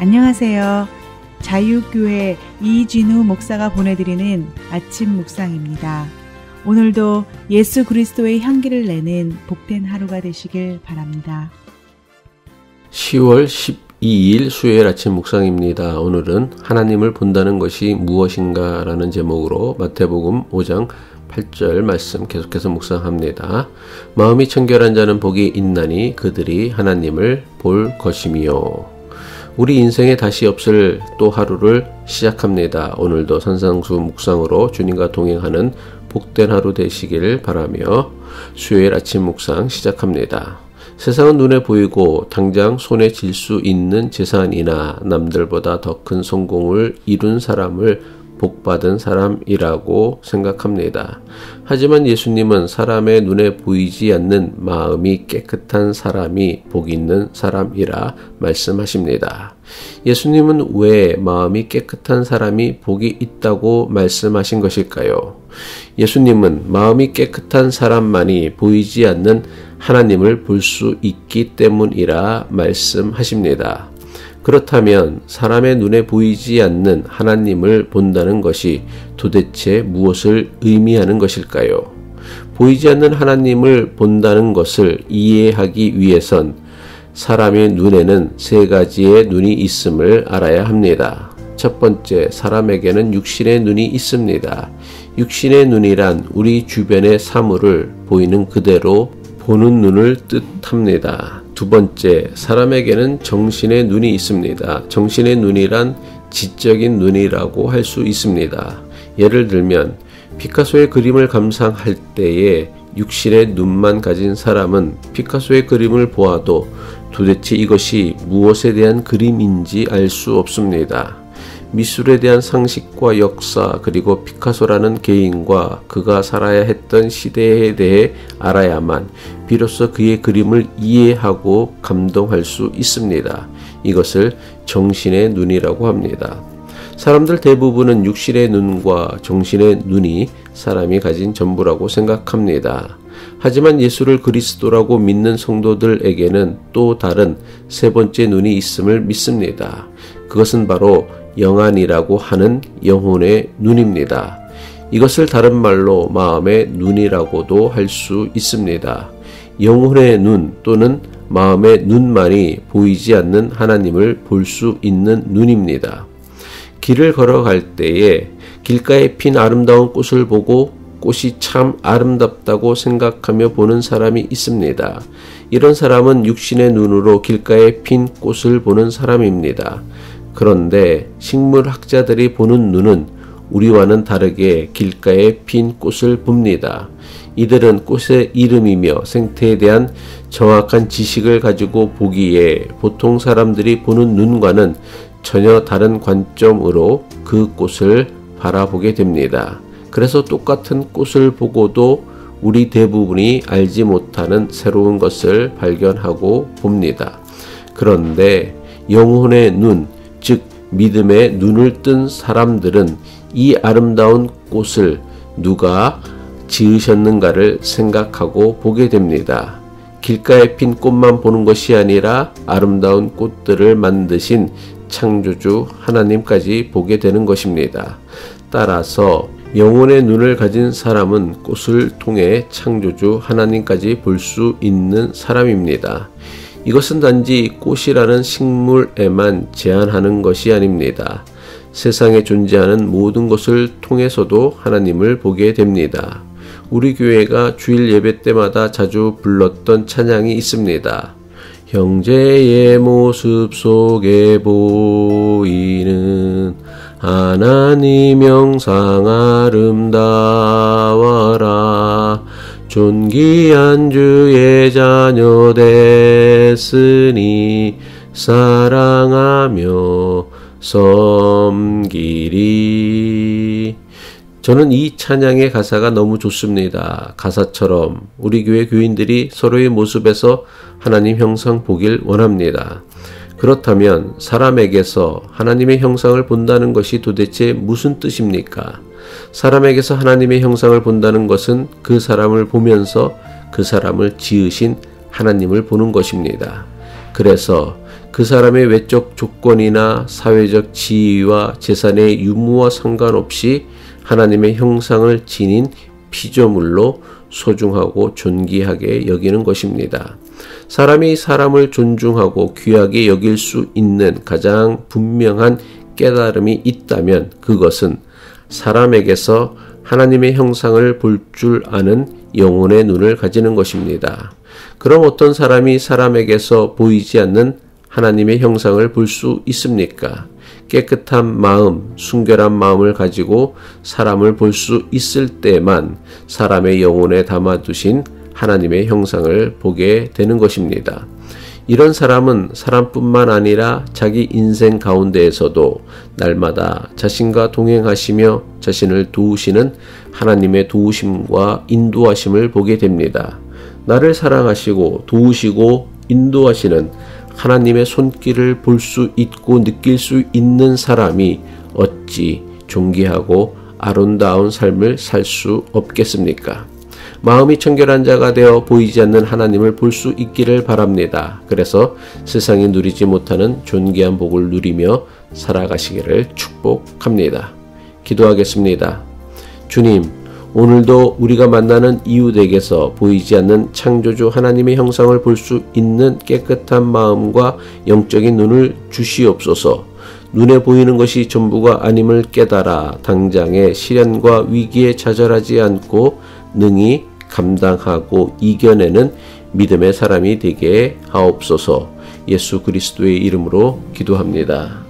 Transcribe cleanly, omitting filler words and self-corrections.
안녕하세요. 자유교회 이진우 목사가 보내드리는 아침 묵상입니다. 오늘도 예수 그리스도의 향기를 내는 복된 하루가 되시길 바랍니다. 10월 12일 수요일 아침 묵상입니다. 오늘은 하나님을 본다는 것이 무엇인가 라는 제목으로 마태복음 5장 8절 말씀 계속해서 묵상합니다. 마음이 청결한 자는 복이 있나니 그들이 하나님을 볼 것이며. 우리 인생에 다시 없을 또 하루를 시작합니다. 오늘도 산상수 묵상으로 주님과 동행하는 복된 하루 되시길 바라며 수요일 아침 묵상 시작합니다. 세상은 눈에 보이고 당장 손에 쥘 수 있는 재산이나 남들보다 더 큰 성공을 이룬 사람을 복받은 사람이라고 생각합니다. 하지만 예수님은 사람의 눈에 보이지 않는 마음이 깨끗한 사람이 복 있는 사람이라 말씀하십니다. 예수님은 왜 마음이 깨끗한 사람이 복이 있다고 말씀하신 것일까요? 예수님은 마음이 깨끗한 사람만이 보이지 않는 하나님을 볼 수 있기 때문이라 말씀하십니다. 그렇다면 사람의 눈에 보이지 않는 하나님을 본다는 것이 도대체 무엇을 의미하는 것일까요? 보이지 않는 하나님을 본다는 것을 이해하기 위해선 사람의 눈에는 세 가지의 눈이 있음을 알아야 합니다. 첫 번째, 사람에게는 육신의 눈이 있습니다. 육신의 눈이란 우리 주변의 사물을 보이는 그대로 보는 눈을 뜻합니다. 두 번째, 사람에게는 정신의 눈이 있습니다. 정신의 눈이란 지적인 눈이라고 할 수 있습니다. 예를 들면 피카소의 그림을 감상할 때에 육신의 눈만 가진 사람은 피카소의 그림을 보아도 도대체 이것이 무엇에 대한 그림인지 알 수 없습니다. 미술에 대한 상식과 역사 그리고 피카소라는 개인과 그가 살아야 했던 시대에 대해 알아야만 비로소 그의 그림을 이해하고 감동할 수 있습니다. 이것을 정신의 눈이라고 합니다. 사람들 대부분은 육신의 눈과 정신의 눈이 사람이 가진 전부라고 생각합니다. 하지만 예수를 그리스도라고 믿는 성도들에게는 또 다른 세 번째 눈이 있음을 믿습니다. 그것은 바로 영안이라고 하는 영혼의 눈입니다. 이것을 다른 말로 마음의 눈이라고도 할 수 있습니다. 영혼의 눈 또는 마음의 눈만이 보이지 않는 하나님을 볼 수 있는 눈입니다. 길을 걸어갈 때에 길가에 핀 아름다운 꽃을 보고 꽃이 참 아름답다고 생각하며 보는 사람이 있습니다. 이런 사람은 육신의 눈으로 길가에 핀 꽃을 보는 사람입니다. 그런데 식물학자들이 보는 눈은 우리와는 다르게 길가에 핀 꽃을 봅니다. 이들은 꽃의 이름이며 생태에 대한 정확한 지식을 가지고 보기에 보통 사람들이 보는 눈과는 전혀 다른 관점으로 그 꽃을 바라보게 됩니다. 그래서 똑같은 꽃을 보고도 우리 대부분이 알지 못하는 새로운 것을 발견하고 봅니다. 그런데 영혼의 눈, 즉 믿음의 눈을 뜬 사람들은 이 아름다운 꽃을 누가 지으셨는가를 생각하고 보게 됩니다. 길가에 핀 꽃만 보는 것이 아니라 아름다운 꽃들을 만드신 창조주 하나님까지 보게 되는 것입니다. 따라서 영혼의 눈을 가진 사람은 꽃을 통해 창조주 하나님까지 볼 수 있는 사람입니다. 이것은 단지 꽃이라는 식물에만 제한하는 것이 아닙니다. 세상에 존재하는 모든 것을 통해서도 하나님을 보게 됩니다. 우리 교회가 주일 예배 때마다 자주 불렀던 찬양이 있습니다. 형제의 모습 속에 보이는 하나님 형상 아름다워라. 존귀한 주의 자녀 됐으니 사랑하며 섬기리. 저는 이 찬양의 가사가 너무 좋습니다. 가사처럼 우리 교회 교인들이 서로의 모습에서 하나님 형상 보길 원합니다. 그렇다면 사람에게서 하나님의 형상을 본다는 것이 도대체 무슨 뜻입니까? 사람에게서 하나님의 형상을 본다는 것은 그 사람을 보면서 그 사람을 지으신 하나님을 보는 것입니다. 그래서 그 사람의 외적 조건이나 사회적 지위와 재산의 유무와 상관없이 하나님의 형상을 지닌 피조물로 소중하고 존귀하게 여기는 것입니다. 사람이 사람을 존중하고 귀하게 여길 수 있는 가장 분명한 깨달음이 있다면 그것은 사람에게서 하나님의 형상을 볼 줄 아는 영혼의 눈을 가지는 것입니다. 그럼 어떤 사람이 사람에게서 보이지 않는 하나님의 형상을 볼 수 있습니까? 깨끗한 마음, 순결한 마음을 가지고 사람을 볼 수 있을 때만 사람의 영혼에 담아두신 하나님의 형상을 보게 되는 것입니다. 이런 사람은 사람뿐만 아니라 자기 인생 가운데에서도 날마다 자신과 동행하시며 자신을 도우시는 하나님의 도우심과 인도하심을 보게 됩니다. 나를 사랑하시고 도우시고 인도하시는 하나님의 손길을 볼 수 있고 느낄 수 있는 사람이 어찌 존귀하고 아름다운 삶을 살 수 없겠습니까? 마음이 청결한 자가 되어 보이지 않는 하나님을 볼 수 있기를 바랍니다. 그래서 세상이 누리지 못하는 존귀한 복을 누리며 살아가시기를 축복합니다. 기도하겠습니다. 주님, 오늘도 우리가 만나는 이웃에게서 보이지 않는 창조주 하나님의 형상을 볼 수 있는 깨끗한 마음과 영적인 눈을 주시옵소서. 눈에 보이는 것이 전부가 아님을 깨달아 당장의 시련과 위기에 좌절하지 않고 능히 감당하고 이겨내는 믿음의 사람이 되게 하옵소서. 예수 그리스도의 이름으로 기도합니다.